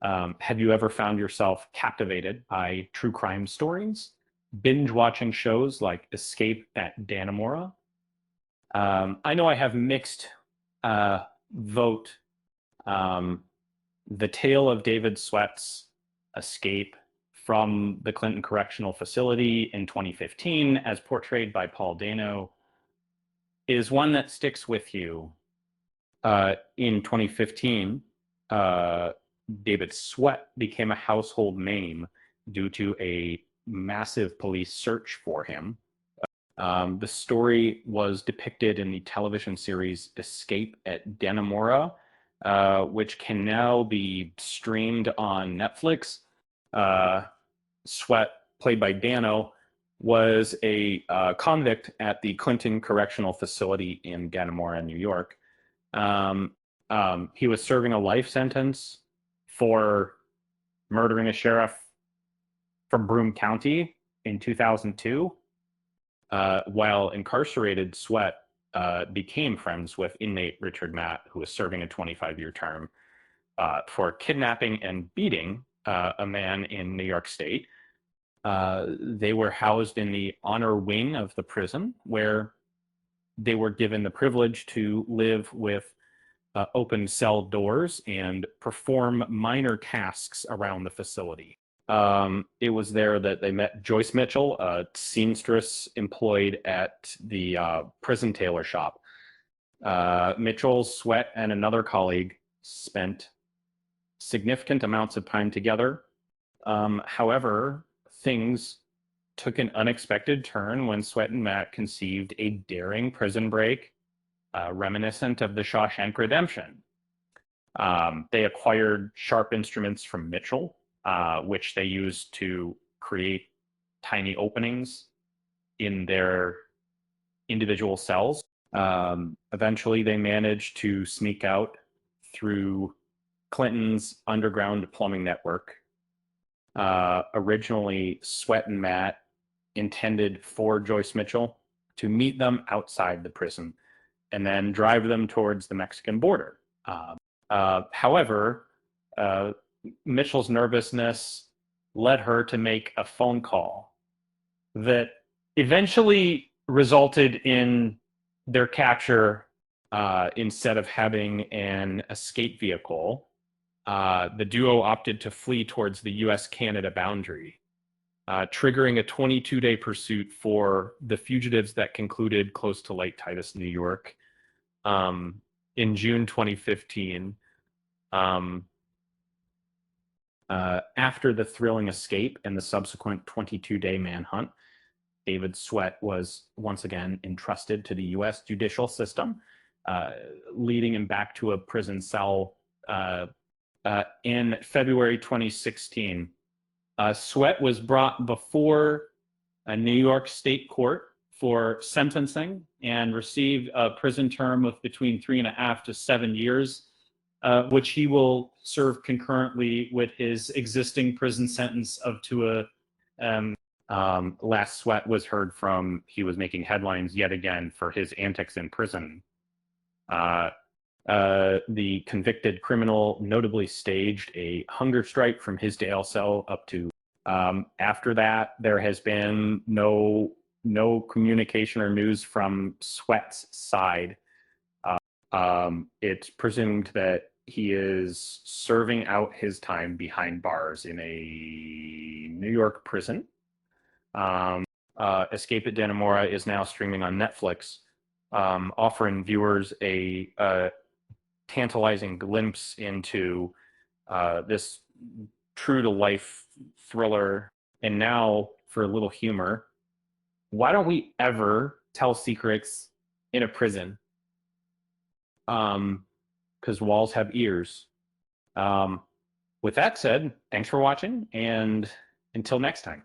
Have you ever found yourself captivated by true crime stories? Binge watching shows like Escape at Dannemora? I know I have mixed vote. Um, the tale of David Sweat's escape from the Clinton Correctional Facility in 2015, as portrayed by Paul Dano, is one that sticks with you. In 2015, David Sweat became a household name due to a massive police search for him. The story was depicted in the television series Escape at Dannemora, which can now be streamed on Netflix. Sweat, played by Dano, was a convict at the Clinton Correctional Facility in Dannemora, New York. He was serving a life sentence for murdering a sheriff from Broome County in 2002. While incarcerated, Sweat became friends with inmate Richard Matt, who was serving a 25-year term for kidnapping and beating a man in New York State. They were housed in the honor wing of the prison, where they were given the privilege to live with open cell doors and perform minor tasks around the facility. It was there that they met Joyce Mitchell, a seamstress employed at the prison tailor shop. Mitchell, Sweat, and another colleague spent significant amounts of time together. However, things took an unexpected turn when Sweat and Matt conceived a daring prison break reminiscent of the Shawshank Redemption. They acquired sharp instruments from Mitchell, which they used to create tiny openings in their individual cells. Eventually, they managed to sneak out through Clinton's underground plumbing network. Originally, Sweat and Matt intended for Joyce Mitchell to meet them outside the prison and then drive them towards the Mexican border. However, Mitchell's nervousness led her to make a phone call that eventually resulted in their capture. Instead of having an escape vehicle, the duo opted to flee towards the US-Canada boundary, triggering a 22-day pursuit for the fugitives that concluded close to Lake Titus, New York, in June 2015. After the thrilling escape and the subsequent 22-day manhunt, David Sweat was once again entrusted to the U.S. judicial system, leading him back to a prison cell in February 2016. Sweat was brought before a New York state court for sentencing and received a prison term of between 3.5 to 7 years, which he will serve concurrently with his existing prison sentence of last Sweat was heard from. He was making headlines yet again for his antics in prison. The convicted criminal notably staged a hunger strike from his jail cell up to. After that, there has been no communication or news from Sweat's side. It's presumed that he is serving out his time behind bars in a New York prison. Escape at Dannemora is now streaming on Netflix, offering viewers a tantalizing glimpse into this true-to-life thriller. And now, for a little humor, why don't we ever tell secrets in a prison? Because walls have ears. With that said, thanks for watching, and until next time.